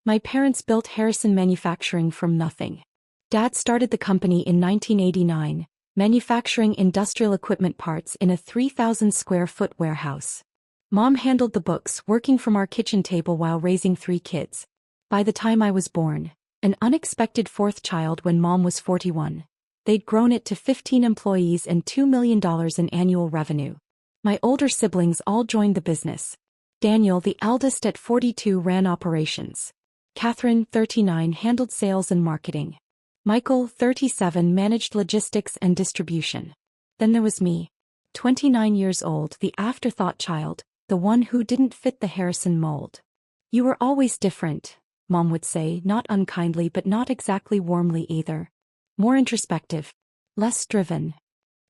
My parents built Harrison Manufacturing from nothing. Dad started the company in 1989, manufacturing industrial equipment parts in a 3,000-square-foot warehouse. Mom handled the books, working from our kitchen table while raising 3 kids. By the time I was born, an unexpected 4th child when Mom was 41, they'd grown it to 15 employees and $2 million in annual revenue. My older siblings all joined the business. Daniel, the eldest at 42, ran operations. Catherine, 39, handled sales and marketing. Michael, 37, managed logistics and distribution. Then there was me, 29 years old, the afterthought child, the one who didn't fit the Harrison mold. "You were always different," Mom would say, not unkindly but not exactly warmly either. More introspective. Less driven.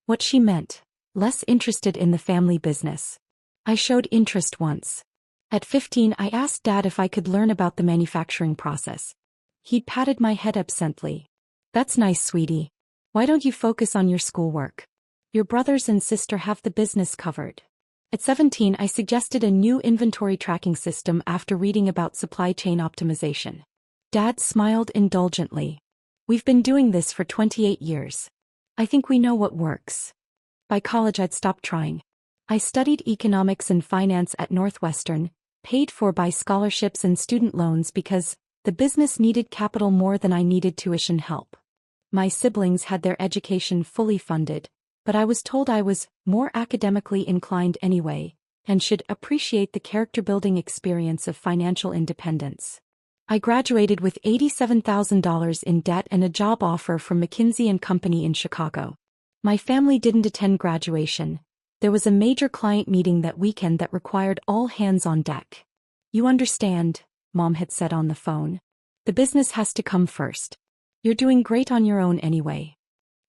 What she meant, less interested in the family business. I showed interest once. At 15, I asked Dad if I could learn about the manufacturing process. He'd patted my head absently. "That's nice, sweetie. Why don't you focus on your schoolwork? Your brothers and sister have the business covered." At 17, I suggested a new inventory tracking system after reading about supply chain optimization. Dad smiled indulgently. "We've been doing this for 28 years. I think we know what works." By college, I'd stopped trying. I studied economics and finance at Northwestern, paid for by scholarships and student loans because the business needed capital more than I needed tuition help. My siblings had their education fully funded, but I was told I was more academically inclined anyway, and should appreciate the character-building experience of financial independence. I graduated with $87,000 in debt and a job offer from McKinsey & Company in Chicago. My family didn't attend graduation. There was a major client meeting that weekend that required all hands on deck. "You understand," Mom had said on the phone. "The business has to come first. You're doing great on your own anyway."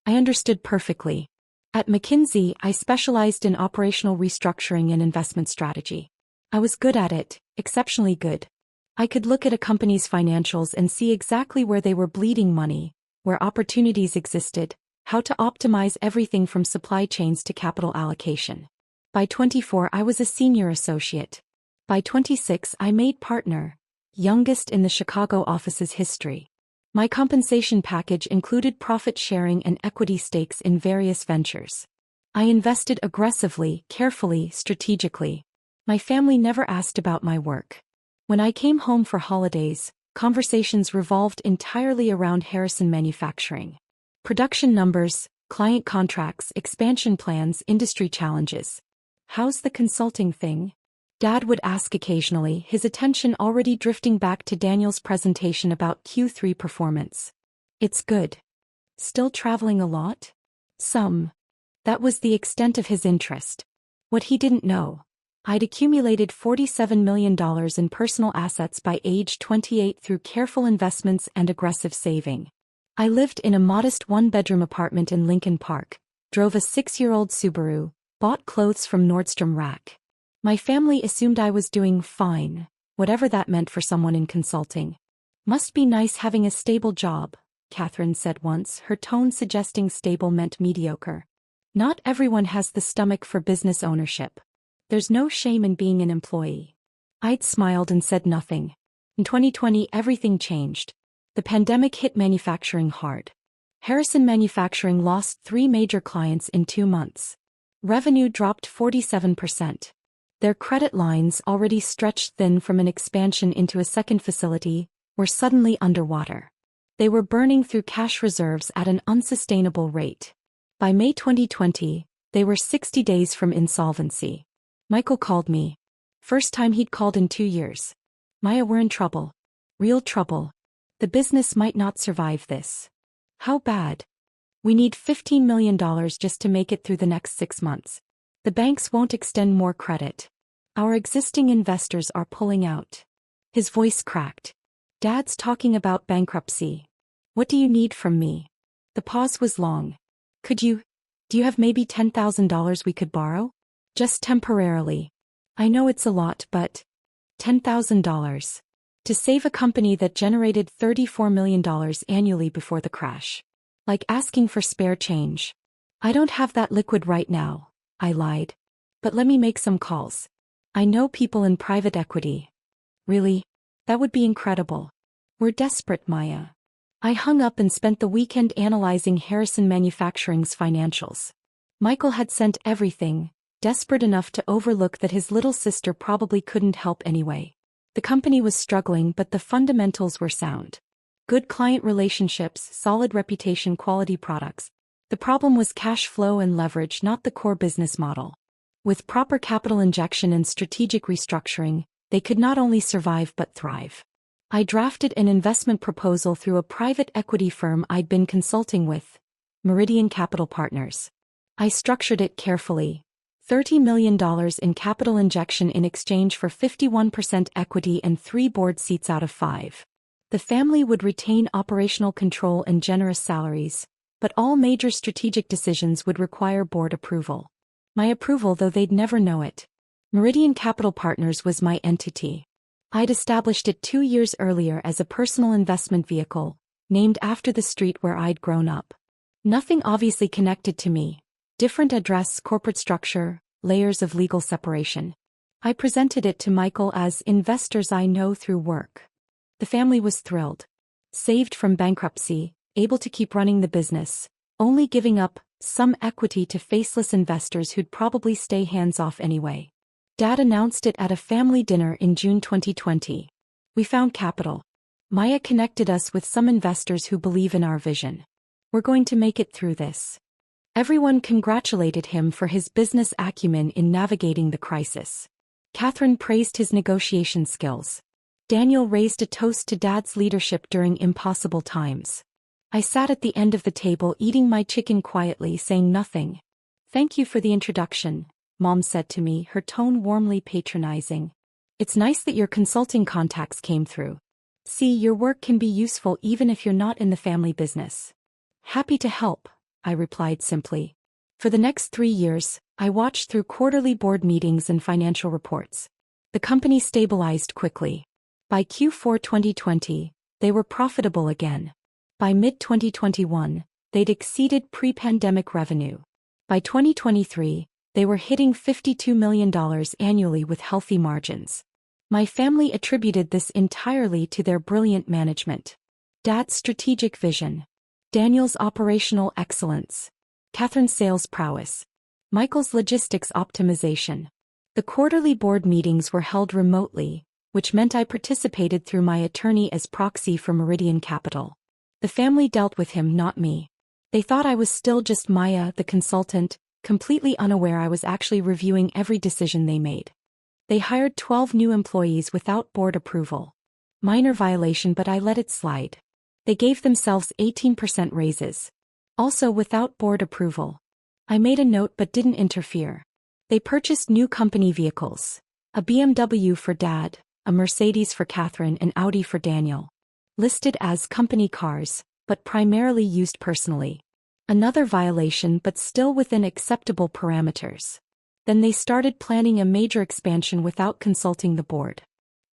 I understood perfectly. At McKinsey, I specialized in operational restructuring and investment strategy. I was good at it, exceptionally good. I could look at a company's financials and see exactly where they were bleeding money, where opportunities existed, how to optimize everything from supply chains to capital allocation. By 24, I was a senior associate. By 26, I made partner, youngest in the Chicago office's history. My compensation package included profit sharing and equity stakes in various ventures. I invested aggressively, carefully, strategically. My family never asked about my work. When I came home for holidays, conversations revolved entirely around Harrison Manufacturing. Production numbers, client contracts, expansion plans, industry challenges. "How's the consulting thing?" Dad would ask occasionally, his attention already drifting back to Daniel's presentation about Q3 performance. "It's good." "Still traveling a lot?" "Some." That was the extent of his interest. What he didn't know, I'd accumulated $47 million in personal assets by age 28 through careful investments and aggressive saving. I lived in a modest 1-bedroom apartment in Lincoln Park, drove a 6-year-old Subaru, bought clothes from Nordstrom Rack. My family assumed I was doing fine, whatever that meant for someone in consulting. "Must be nice having a stable job," Catherine said once, her tone suggesting stable meant mediocre. "Not everyone has the stomach for business ownership. There's no shame in being an employee." I'd smiled and said nothing. In 2020, everything changed. The pandemic hit manufacturing hard. Harrison Manufacturing lost 3 major clients in 2 months. Revenue dropped 47%. Their credit lines, already stretched thin from an expansion into a second facility, were suddenly underwater. They were burning through cash reserves at an unsustainable rate. By May 2020, they were 60 days from insolvency. Michael called me. First time he'd called in 2 years. "Maya, we're in trouble. Real trouble. The business might not survive this." "How bad?" "We need $15 million just to make it through the next 6 months. The banks won't extend more credit. Our existing investors are pulling out." His voice cracked. "Dad's talking about bankruptcy. What do you need from me?" The pause was long. Do you have maybe $10,000 we could borrow? Just temporarily. I know it's a lot, but $10,000. To save a company that generated $34 million annually before the crash. Like asking for spare change. "I don't have that liquid right now," I lied. "But let me make some calls. I know people in private equity." "Really? That would be incredible." We're desperate, Maya. I hung up and spent the weekend analyzing Harrison Manufacturing's financials. Michael had sent everything, desperate enough to overlook that his little sister probably couldn't help anyway. The company was struggling, but the fundamentals were sound. Good client relationships, solid reputation, quality products. The problem was cash flow and leverage, not the core business model. With proper capital injection and strategic restructuring, they could not only survive but thrive. I drafted an investment proposal through a private equity firm I'd been consulting with, Meridian Capital Partners. I structured it carefully. $30 million in capital injection in exchange for 51% equity and 3 board seats out of 5. The family would retain operational control and generous salaries, but all major strategic decisions would require board approval. My approval, though they'd never know it. Meridian Capital Partners was my entity. I'd established it 2 years earlier as a personal investment vehicle, named after the street where I'd grown up. Nothing obviously connected to me. Different address, corporate structure, layers of legal separation. I presented it to Michael as investors I know through work. The family was thrilled. Saved from bankruptcy, able to keep running the business, only giving up some equity to faceless investors who'd probably stay hands-off anyway. Dad announced it at a family dinner in June 2020. We found capital. Maya connected us with some investors who believe in our vision. We're going to make it through this. Everyone congratulated him for his business acumen in navigating the crisis. Catherine praised his negotiation skills. Daniel raised a toast to Dad's leadership during impossible times. I sat at the end of the table eating my chicken quietly, saying nothing. "Thank you for the introduction," Mom said to me, her tone warmly patronizing. "It's nice that your consulting contacts came through. See, your work can be useful even if you're not in the family business." "Happy to help," I replied simply. For the next 3 years, I watched through quarterly board meetings and financial reports. The company stabilized quickly. By Q4 2020, they were profitable again. By mid-2021, they'd exceeded pre-pandemic revenue. By 2023, they were hitting $52 million annually with healthy margins. My family attributed this entirely to their brilliant management. Dad's strategic vision. Daniel's operational excellence. Catherine's sales prowess. Michael's logistics optimization. The quarterly board meetings were held remotely, which meant I participated through my attorney as proxy for Meridian Capital. The family dealt with him, not me. They thought I was still just Maya, the consultant, completely unaware I was actually reviewing every decision they made. They hired 12 new employees without board approval. Minor violation, but I let it slide. They gave themselves 18% raises. Also without board approval. I made a note but didn't interfere. They purchased new company vehicles. A BMW for Dad, a Mercedes for Catherine, and Audi for Daniel. Listed as company cars, but primarily used personally. Another violation, but still within acceptable parameters. Then they started planning a major expansion without consulting the board.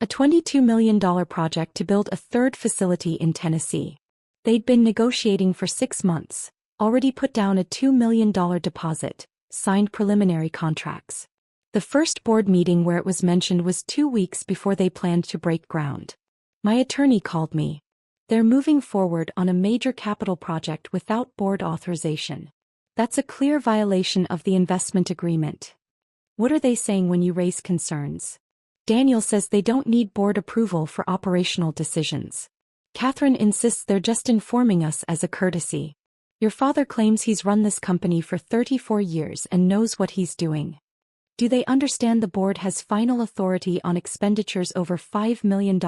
A $22 million project to build a third facility in Tennessee. They'd been negotiating for 6 months, already put down a $2 million deposit, signed preliminary contracts. The first board meeting where it was mentioned was 2 weeks before they planned to break ground. My attorney called me. They're moving forward on a major capital project without board authorization. That's a clear violation of the investment agreement. What are they saying when you raise concerns? Daniel says they don't need board approval for operational decisions. Catherine insists they're just informing us as a courtesy. Your father claims he's run this company for 34 years and knows what he's doing. Do they understand the board has final authority on expenditures over $5 million?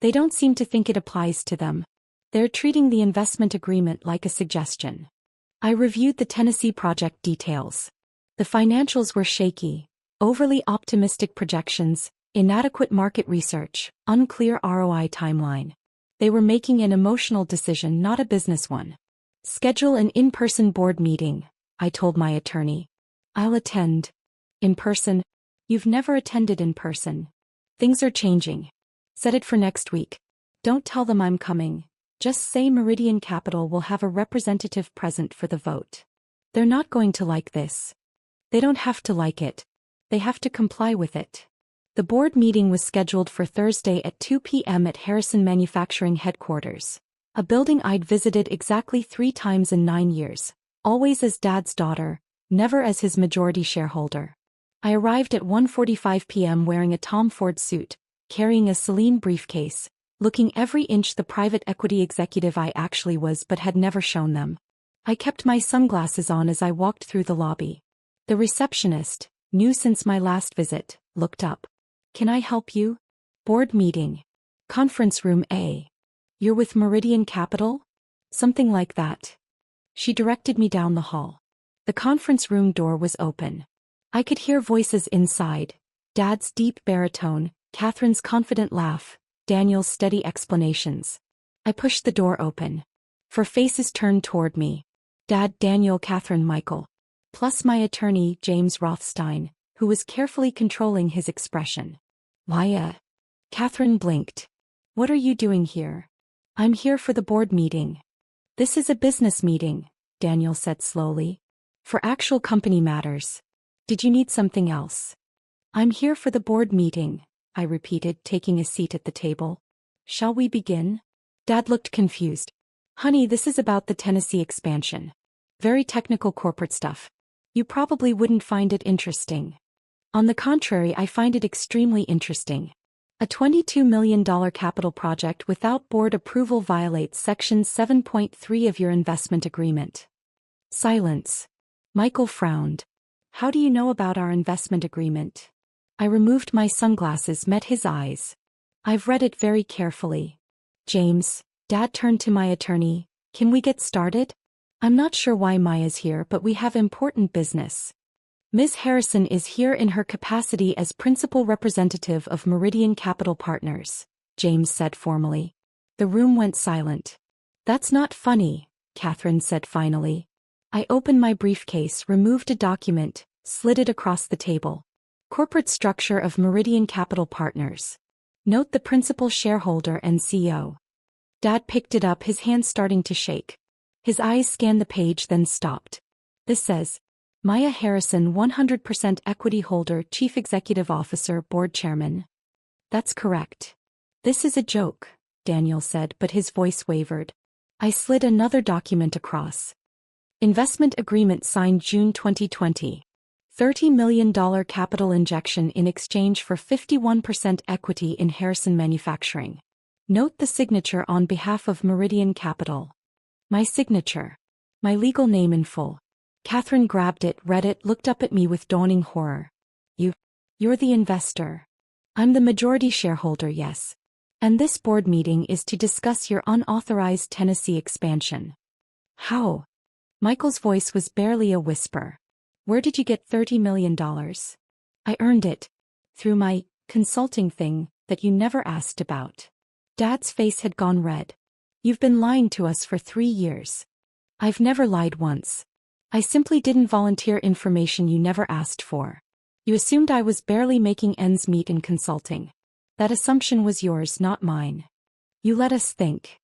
They don't seem to think it applies to them. They're treating the investment agreement like a suggestion. I reviewed the Tennessee project details. The financials were shaky, overly optimistic projections, inadequate market research, unclear ROI timeline. They were making an emotional decision, not a business one. Schedule an in-person board meeting, I told my attorney. I'll attend. In person? You've never attended in person. Things are changing. Set it for next week. Don't tell them I'm coming. Just say Meridian Capital will have a representative present for the vote. They're not going to like this. They don't have to like it. They have to comply with it. The board meeting was scheduled for Thursday at 2 p.m. at Harrison Manufacturing headquarters, a building I'd visited exactly 3 times in 9 years, always as Dad's daughter, never as his majority shareholder. I arrived at 1:45 p.m. wearing a Tom Ford suit, carrying a Celine briefcase, looking every inch the private equity executive I actually was but had never shown them. I kept my sunglasses on as I walked through the lobby. The receptionist, new since my last visit, looked up. "Can I help you?" "Board meeting. Conference room A." "You're with Meridian Capital?" "Something like that." She directed me down the hall. The conference room door was open. I could hear voices inside, Dad's deep baritone, Catherine's confident laugh, Daniel's steady explanations. I pushed the door open. 4 faces turned toward me. Dad, Daniel, Catherine, Michael. Plus my attorney, James Rothstein, who was carefully controlling his expression. "Maya." Catherine blinked. "What are you doing here?" "I'm here for the board meeting." "This is a business meeting," Daniel said slowly. "For actual company matters. Did you need something else?" "I'm here for the board meeting," I repeated, taking a seat at the table. "Shall we begin?" Dad looked confused. "Honey, this is about the Tennessee expansion. Very technical corporate stuff. You probably wouldn't find it interesting." "On the contrary, I find it extremely interesting. A $22 million capital project without board approval violates Section 7.3 of your investment agreement." Silence. Michael frowned. "How do you know about our investment agreement?" I removed my sunglasses, met his eyes. "I've read it very carefully." "James," Dad turned to my attorney, "can we get started? I'm not sure why Maya's here, but we have important business." "Ms. Harrison is here in her capacity as principal representative of Meridian Capital Partners," James said formally. The room went silent. "That's not funny," Catherine said finally. I opened my briefcase, removed a document, slid it across the table. "Corporate structure of Meridian Capital Partners. Note the principal shareholder and CEO." Dad picked it up, his hand starting to shake. His eyes scanned the page, then stopped. "This says, Maya Harrison, 100% equity holder, Chief Executive Officer, Board Chairman." "That's correct." "This is a joke," Daniel said, but his voice wavered. I slid another document across. "Investment agreement signed June 2020. $30 million capital injection in exchange for 51% equity in Harrison Manufacturing. Note the signature on behalf of Meridian Capital." My signature. My legal name in full. Catherine grabbed it, read it, looked up at me with dawning horror. You're the investor." "I'm the majority shareholder, yes. And this board meeting is to discuss your unauthorized Tennessee expansion." "How?" Michael's voice was barely a whisper. "Where did you get $30 million? "I earned it. Through my consulting thing that you never asked about." Dad's face had gone red. "You've been lying to us for 3 years." "I've never lied once. I simply didn't volunteer information you never asked for. You assumed I was barely making ends meet in consulting. That assumption was yours, not mine. You let us think.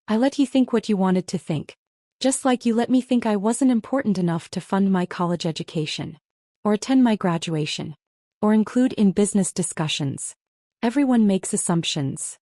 I let you think what you wanted to think. Just like you let me think I wasn't important enough to fund my college education, or attend my graduation, or include in business discussions. Everyone makes assumptions."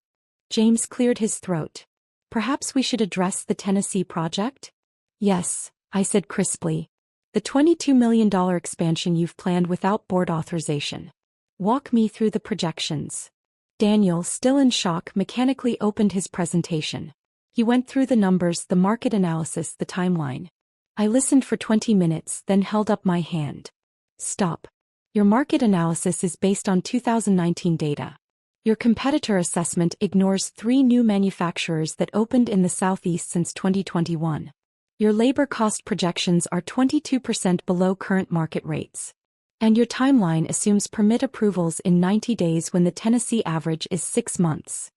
James cleared his throat. "Perhaps we should address the Tennessee project?" "Yes," I said crisply. "The $22 million expansion you've planned without board authorization. Walk me through the projections." Daniel, still in shock, mechanically opened his presentation. He went through the numbers, the market analysis, the timeline. I listened for 20 minutes, then held up my hand. "Stop. Your market analysis is based on 2019 data. Your competitor assessment ignores 3 new manufacturers that opened in the Southeast since 2021. Your labor cost projections are 22% below current market rates. And your timeline assumes permit approvals in 90 days when the Tennessee average is 6 months.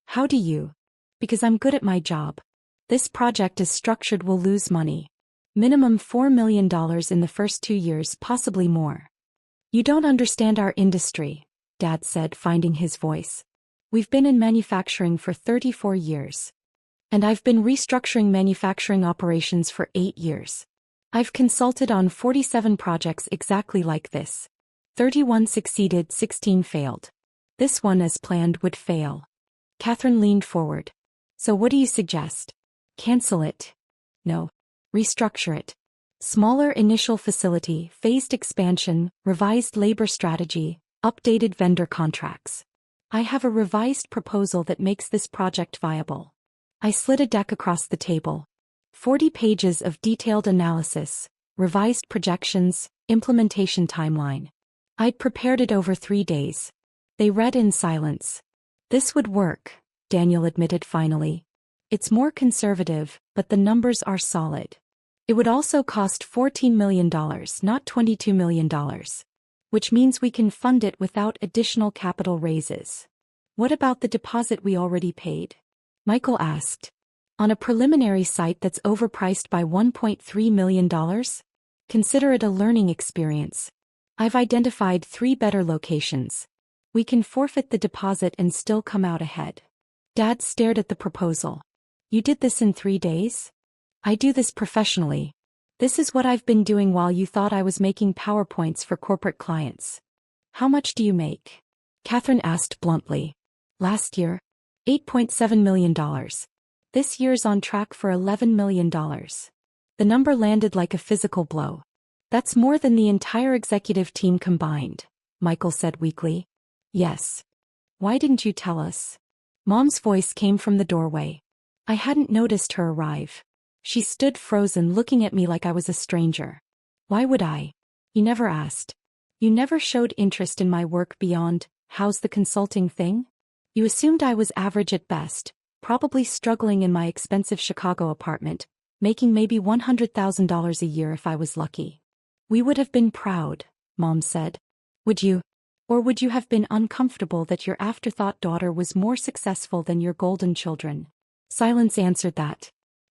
How do you?" "Because I'm good at my job. This project is structured will lose money. Minimum $4 million in the first 2 years, possibly more." "You don't understand our industry," Dad said, finding his voice. "We've been in manufacturing for 34 years. And I've been restructuring manufacturing operations for 8 years. I've consulted on 47 projects exactly like this. 31 succeeded, 16 failed. This one as planned would fail. Catherine leaned forward. So what do you suggest? Cancel it. No. Restructure it. Smaller initial facility, phased expansion, revised labor strategy, updated vendor contracts. I have a revised proposal that makes this project viable. I slid a deck across the table. 40 pages of detailed analysis, revised projections, implementation timeline. I'd prepared it over 3 days. They read in silence. This would work, Daniel admitted finally. It's more conservative, but the numbers are solid. It would also cost $14 million, not $22 million. Which means we can fund it without additional capital raises. What about the deposit we already paid? Michael asked. On a preliminary site that's overpriced by $1.3 million? Consider it a learning experience. I've identified 3 better locations. We can forfeit the deposit and still come out ahead. Dad stared at the proposal. You did this in 3 days? I do this professionally. This is what I've been doing while you thought I was making PowerPoints for corporate clients. How much do you make? Catherine asked bluntly. Last year, $8.7 million. This year's on track for $11 million. The number landed like a physical blow. That's more than the entire executive team combined, Michael said weakly. Yes. Why didn't you tell us? Mom's voice came from the doorway. I hadn't noticed her arrive. She stood frozen looking at me like I was a stranger. Why would I? You never asked. You never showed interest in my work beyond, how's the consulting thing? You assumed I was average at best, probably struggling in my expensive Chicago apartment, making maybe $100,000 a year if I was lucky. We would have been proud, Mom said. Would you? Or would you have been uncomfortable that your afterthought daughter was more successful than your golden children? Silence answered that.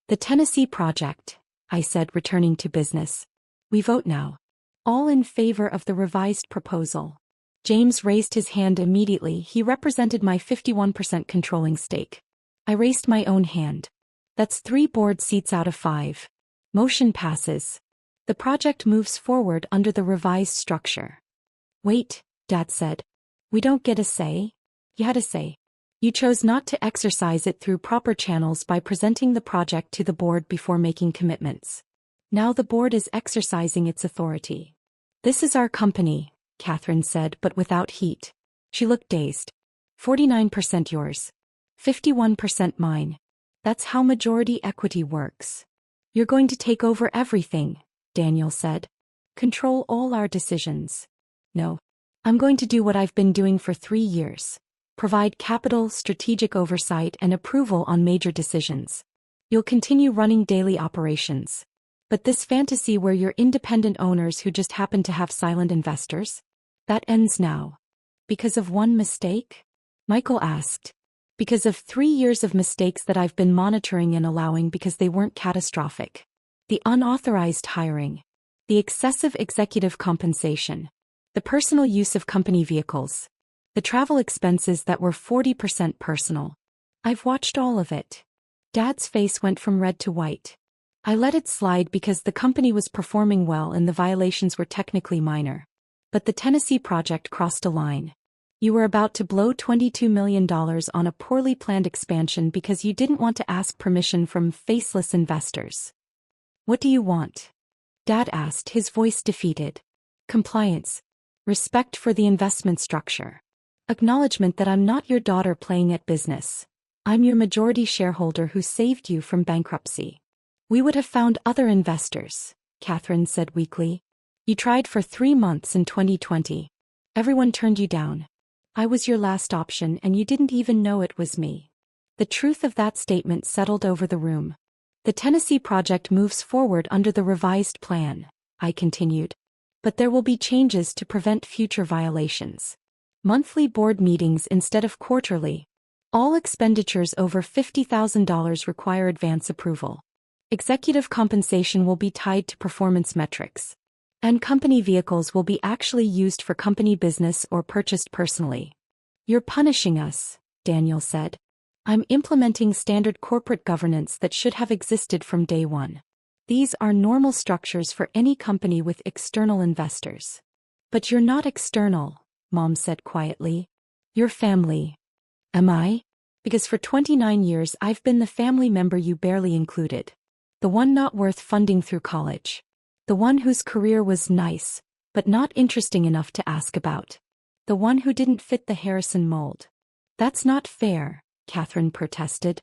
The Tennessee Project, I said, returning to business. We vote now. All in favor of the revised proposal. James raised his hand immediately. He represented my 51% controlling stake. I raised my own hand. That's 3 board seats out of 5. Motion passes. The project moves forward under the revised structure. Wait, Dad said. We don't get a say? You had a say. You chose not to exercise it through proper channels by presenting the project to the board before making commitments. Now the board is exercising its authority. This is our company, Catherine said, but without heat. She looked dazed. 49% yours. 51% mine. That's how majority equity works. You're going to take over everything, Daniel said. Control all our decisions. No. I'm going to do what I've been doing for 3 years. Provide capital, strategic oversight, and approval on major decisions. You'll continue running daily operations. But this fantasy where you're independent owners who just happen to have silent investors? That ends now. Because of one mistake? Michael asked. Because of 3 years of mistakes that I've been monitoring and allowing because they weren't catastrophic. The unauthorized hiring. The excessive executive compensation. The personal use of company vehicles. The travel expenses that were 40% personal. I've watched all of it. Dad's face went from red to white. I let it slide because the company was performing well and the violations were technically minor. But the Tennessee project crossed a line. You were about to blow $22 million on a poorly planned expansion because you didn't want to ask permission from faceless investors. What do you want? Dad asked, his voice defeated. Compliance. Respect for the investment structure. Acknowledgement that I'm not your daughter playing at business. I'm your majority shareholder who saved you from bankruptcy. We would have found other investors, Catherine said weakly. You tried for 3 months in 2020. Everyone turned you down. I was your last option and you didn't even know it was me. The truth of that statement settled over the room. The Tennessee project moves forward under the revised plan, I continued. But there will be changes to prevent future violations. Monthly board meetings instead of quarterly. All expenditures over $50,000 require advance approval. Executive compensation will be tied to performance metrics. And company vehicles will be actually used for company business or purchased personally. You're punishing us, Daniel said. I'm implementing standard corporate governance that should have existed from day one. These are normal structures for any company with external investors. But you're not external, Mom said quietly. Your family. Am I? Because for 29 years I've been the family member you barely included. The one not worth funding through college. The one whose career was nice, but not interesting enough to ask about. The one who didn't fit the Harrison mold. That's not fair, Catherine protested.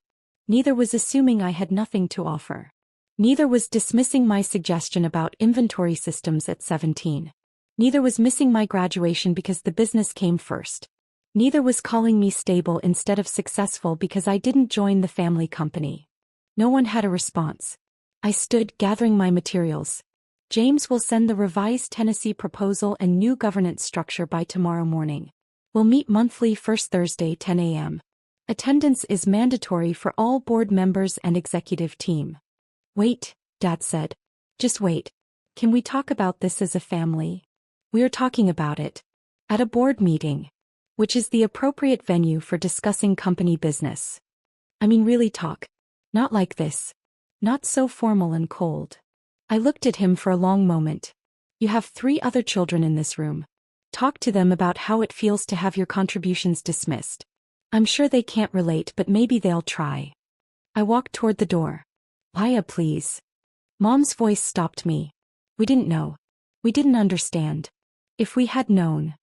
Neither was assuming I had nothing to offer. Neither was dismissing my suggestion about inventory systems at 17. Neither was missing my graduation because the business came first. Neither was calling me stable instead of successful because I didn't join the family company. No one had a response. I stood gathering my materials. James will send the revised Tennessee proposal and new governance structure by tomorrow morning. We'll meet monthly first Thursday 10 a.m. Attendance is mandatory for all board members and executive team. Wait, Dad said. Just wait. Can we talk about this as a family? We are talking about it. At a board meeting. Which is the appropriate venue for discussing company business. I mean really talk. Not like this. Not so formal and cold. I looked at him for a long moment. You have 3 other children in this room. Talk to them about how it feels to have your contributions dismissed. I'm sure they can't relate, but maybe they'll try. I walked toward the door. Maya, please. Mom's voice stopped me. We didn't know. We didn't understand. If we had known.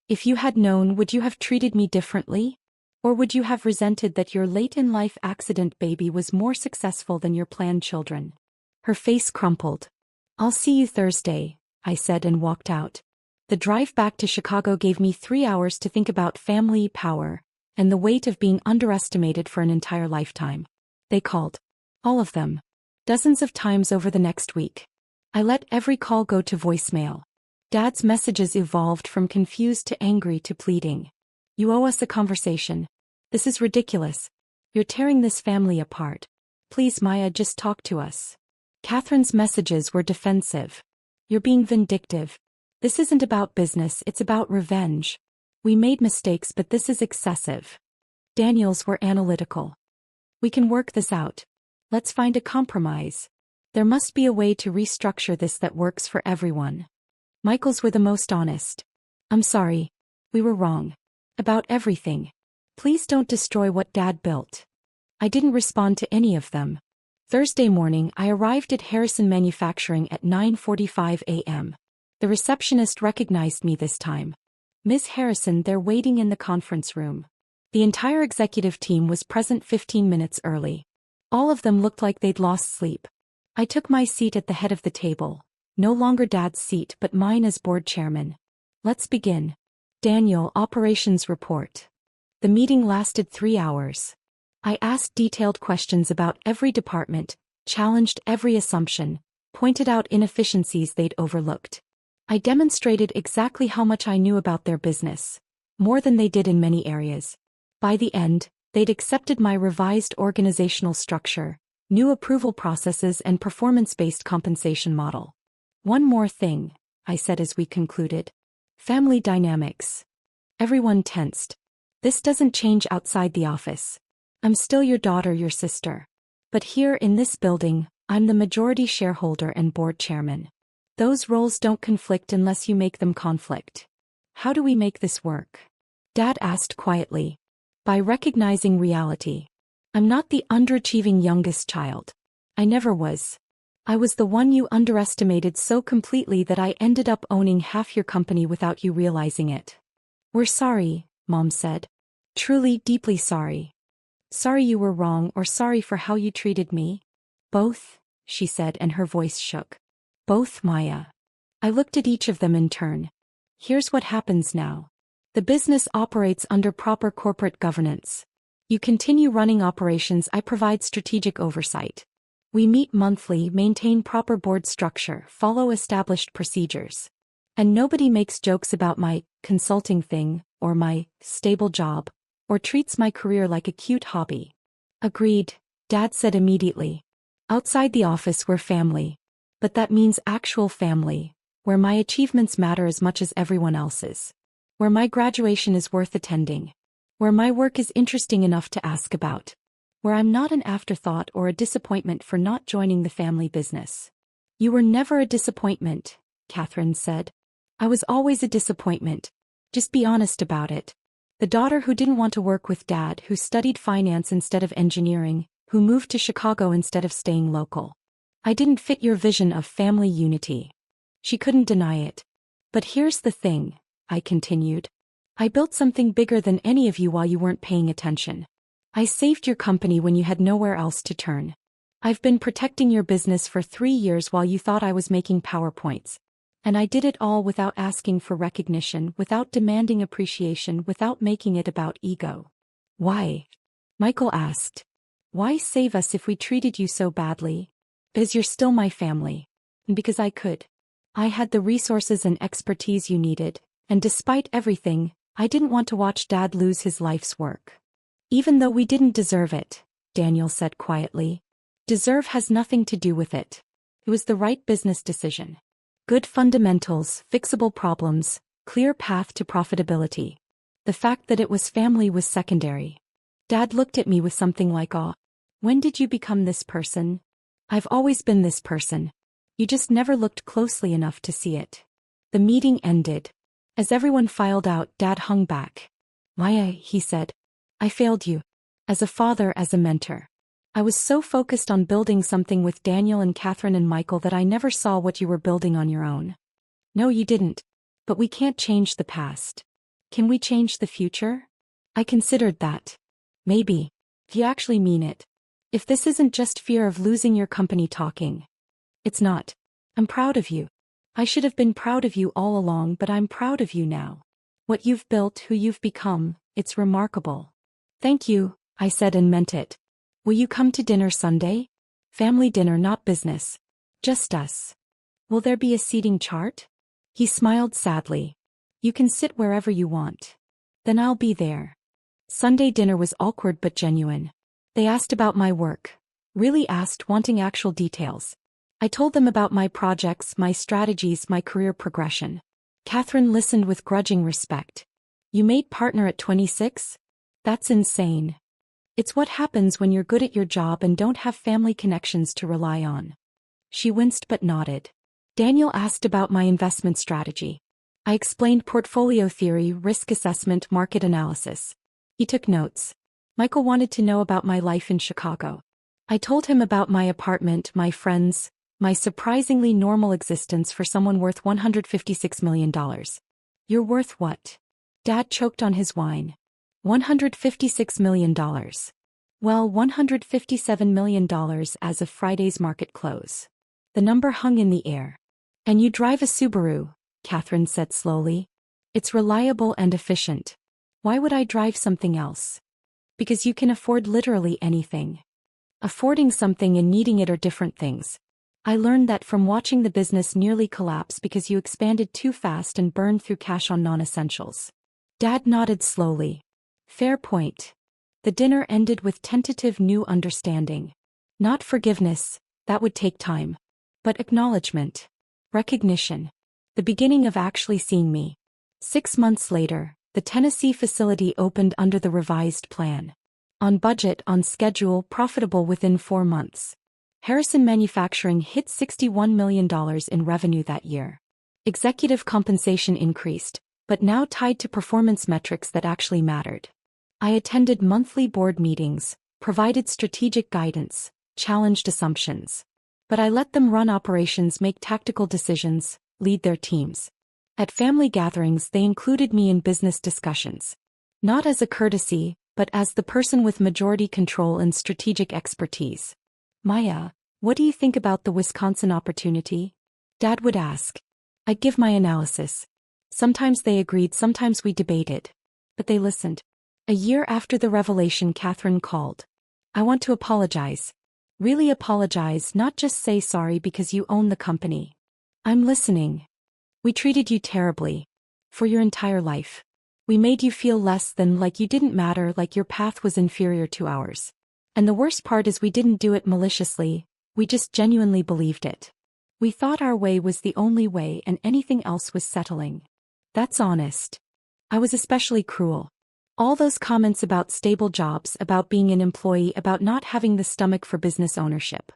If you had known, would you have treated me differently? Or would you have resented that your late-in-life accident baby was more successful than your planned children? Her face crumpled. I'll see you Thursday, I said and walked out. The drive back to Chicago gave me 3 hours to think about family power and the weight of being underestimated for an entire lifetime. They called. All of them. Dozens of times over the next week. I let every call go to voicemail. Dad's messages evolved from confused to angry to pleading. You owe us a conversation. This is ridiculous. You're tearing this family apart. Please, Maya, just talk to us. Catherine's messages were defensive. You're being vindictive. This isn't about business, it's about revenge. We made mistakes, but this is excessive. Daniel's were analytical. We can work this out. Let's find a compromise. There must be a way to restructure this that works for everyone. Michael's were the most honest. I'm sorry. We were wrong. About everything. Please don't destroy what Dad built. I didn't respond to any of them. Thursday morning, I arrived at Harrison Manufacturing at 9:45 a.m. The receptionist recognized me this time. Ms. Harrison, they're waiting in the conference room. The entire executive team was present 15 minutes early. All of them looked like they'd lost sleep. I took my seat at the head of the table. No longer Dad's seat, but mine as board chairman. Let's begin. Daniel, operations report. The meeting lasted 3 hours. I asked detailed questions about every department, challenged every assumption, pointed out inefficiencies they'd overlooked. I demonstrated exactly how much I knew about their business, more than they did in many areas. By the end, they'd accepted my revised organizational structure, new approval processes and performance-based compensation model. One more thing, I said as we concluded. Family dynamics. Everyone tensed. This doesn't change outside the office. I'm still your daughter, your sister. But here in this building, I'm the majority shareholder and board chairman. Those roles don't conflict unless you make them conflict. How do we make this work? Dad asked quietly. By recognizing reality. I'm not the underachieving youngest child. I never was. I was the one you underestimated so completely that I ended up owning half your company without you realizing it. We're sorry, Mom said. Truly, deeply sorry. Sorry you were wrong or sorry for how you treated me? Both, she said and her voice shook. Both, Maya. I looked at each of them in turn. Here's what happens now. The business operates under proper corporate governance. You continue running operations, I provide strategic oversight. We meet monthly, maintain proper board structure, follow established procedures. And nobody makes jokes about my consulting thing, or my stable job, or treats my career like a cute hobby. Agreed, Dad said immediately. Outside the office we're family. But that means actual family, where my achievements matter as much as everyone else's. Where my graduation is worth attending. Where my work is interesting enough to ask about. Where I'm not an afterthought or a disappointment for not joining the family business. You were never a disappointment, Catherine said. I was always a disappointment. Just be honest about it. The daughter who didn't want to work with dad, who studied finance instead of engineering, who moved to Chicago instead of staying local. I didn't fit your vision of family unity. She couldn't deny it. But here's the thing, I continued. I built something bigger than any of you while you weren't paying attention. I saved your company when you had nowhere else to turn. I've been protecting your business for 3 years while you thought I was making PowerPoints. And I did it all without asking for recognition, without demanding appreciation, without making it about ego. Why? Michael asked. Why save us if we treated you so badly? Because you're still my family. And because I could. I had the resources and expertise you needed, and despite everything, I didn't want to watch Dad lose his life's work. Even though we didn't deserve it, Daniel said quietly. Deserve has nothing to do with it. It was the right business decision. Good fundamentals, fixable problems, clear path to profitability. The fact that it was family was secondary. Dad looked at me with something like awe. When did you become this person? I've always been this person. You just never looked closely enough to see it. The meeting ended. As everyone filed out, Dad hung back. Maya, he said. I failed you. As a father, as a mentor. I was so focused on building something with Daniel and Catherine and Michael that I never saw what you were building on your own. No, you didn't. But we can't change the past. Can we change the future? I considered that. Maybe. If you actually mean it. If this isn't just fear of losing your company talking. It's not. I'm proud of you. I should have been proud of you all along, but I'm proud of you now. What you've built, who you've become, it's remarkable. Thank you, I said and meant it. Will you come to dinner Sunday? Family dinner, not business. Just us. Will there be a seating chart? He smiled sadly. You can sit wherever you want. Then I'll be there. Sunday dinner was awkward but genuine. They asked about my work. Really asked, wanting actual details. I told them about my projects, my strategies, my career progression. Catherine listened with grudging respect. You made partner at 26? That's insane. It's what happens when you're good at your job and don't have family connections to rely on. She winced but nodded. Daniel asked about my investment strategy. I explained portfolio theory, risk assessment, market analysis. He took notes. Michael wanted to know about my life in Chicago. I told him about my apartment, my friends, my surprisingly normal existence for someone worth $156 million. You're worth what? Dad choked on his wine. $156 million. Well, $157 million as of Friday's market close. The number hung in the air. And you drive a Subaru, Catherine said slowly. It's reliable and efficient. Why would I drive something else? Because you can afford literally anything. Affording something and needing it are different things. I learned that from watching the business nearly collapse because you expanded too fast and burned through cash on non-essentials. Dad nodded slowly. Fair point. The dinner ended with tentative new understanding. Not forgiveness, that would take time. But acknowledgement. Recognition. The beginning of actually seeing me. 6 months later, the Tennessee facility opened under the revised plan. On budget, on schedule, profitable within 4 months. Harrison Manufacturing hit $61 million in revenue that year. Executive compensation increased, but now tied to performance metrics that actually mattered. I attended monthly board meetings, provided strategic guidance, challenged assumptions. But I let them run operations, make tactical decisions, lead their teams. At family gatherings, they included me in business discussions. Not as a courtesy, but as the person with majority control and strategic expertise. Maya, what do you think about the Wisconsin opportunity? Dad would ask. I'd give my analysis. Sometimes they agreed, sometimes we debated. But they listened. A year after the revelation, Catherine called. I want to apologize. Really apologize, not just say sorry because you own the company. I'm listening. We treated you terribly. For your entire life. We made you feel less than, like you didn't matter, like your path was inferior to ours. And the worst part is we didn't do it maliciously, we just genuinely believed it. We thought our way was the only way and anything else was settling. That's honest. I was especially cruel. All those comments about stable jobs, about being an employee, about not having the stomach for business ownership.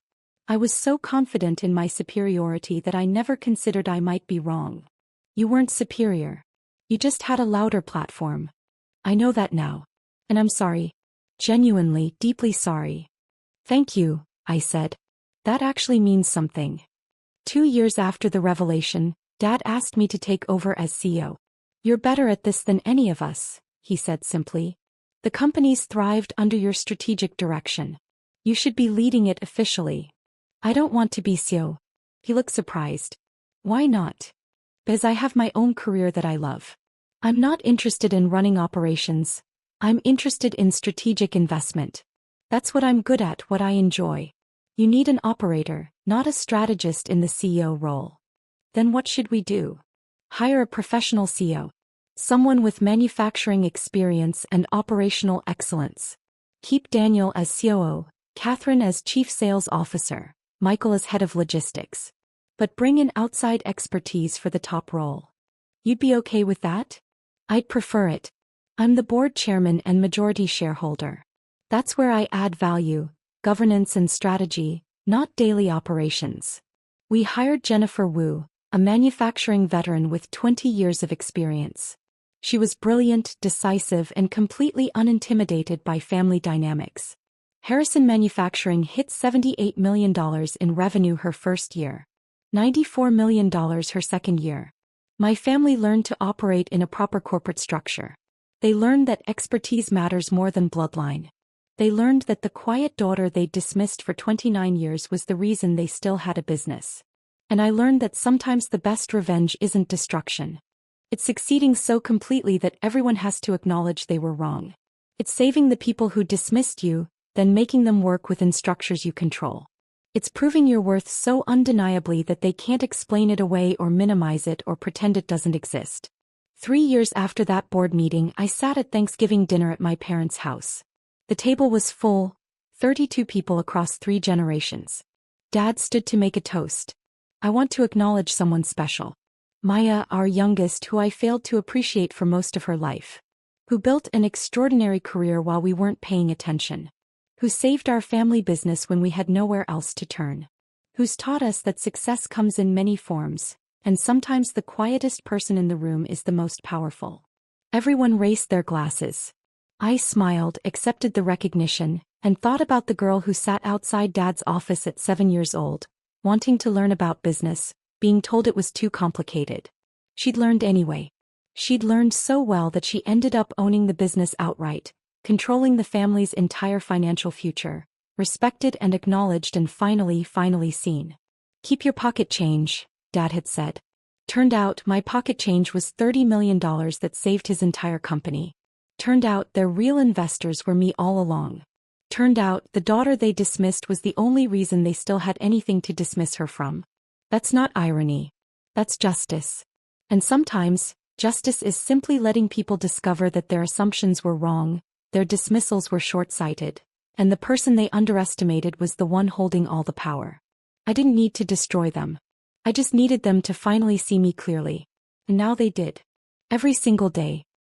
I was so confident in my superiority that I never considered I might be wrong. You weren't superior. You just had a louder platform. I know that now. And I'm sorry. Genuinely, deeply sorry. Thank you, I said. That actually means something. 2 years after the revelation, Dad asked me to take over as CEO. You're better at this than any of us, he said simply. The company's thrived under your strategic direction. You should be leading it officially. I don't want to be CEO. He looked surprised. Why not? Because I have my own career that I love. I'm not interested in running operations. I'm interested in strategic investment. That's what I'm good at, what I enjoy. You need an operator, not a strategist in the CEO role. Then what should we do? Hire a professional CEO. Someone with manufacturing experience and operational excellence. Keep Daniel as COO, Catherine as Chief Sales Officer, Michael as Head of Logistics. But bring in outside expertise for the top role. You'd be okay with that? I'd prefer it. I'm the board chairman and majority shareholder. That's where I add value, governance and strategy, not daily operations. We hired Jennifer Wu, a manufacturing veteran with 20 years of experience. She was brilliant, decisive, and completely unintimidated by family dynamics. Harrison Manufacturing hit $78 million in revenue her first year. $94 million her second year. My family learned to operate in a proper corporate structure. They learned that expertise matters more than bloodline. They learned that the quiet daughter they dismissed for 29 years was the reason they still had a business. And I learned that sometimes the best revenge isn't destruction. It's succeeding so completely that everyone has to acknowledge they were wrong. It's saving the people who dismissed you, then making them work within structures you control. It's proving your worth so undeniably that they can't explain it away or minimize it or pretend it doesn't exist. 3 years after that board meeting, I sat at Thanksgiving dinner at my parents' house. The table was full, 32 people across 3 generations. Dad stood to make a toast. I want to acknowledge someone special. Maya, our youngest, who I failed to appreciate for most of her life. Who built an extraordinary career while we weren't paying attention. Who saved our family business when we had nowhere else to turn. Who's taught us that success comes in many forms, and sometimes the quietest person in the room is the most powerful. Everyone raised their glasses. I smiled, accepted the recognition, and thought about the girl who sat outside Dad's office at 7 years old, wanting to learn about business, being told it was too complicated. She'd learned anyway. She'd learned so well that she ended up owning the business outright, controlling the family's entire financial future, respected and acknowledged and finally seen. Keep your pocket change, Dad had said. Turned out my pocket change was $30 million that saved his entire company. Turned out their real investors were me all along. Turned out the daughter they dismissed was the only reason they still had anything to dismiss her from. That's not irony. That's justice. And sometimes, justice is simply letting people discover that their assumptions were wrong, their dismissals were short-sighted, and the person they underestimated was the one holding all the power. I didn't need to destroy them. I just needed them to finally see me clearly. And now they did. Every single day,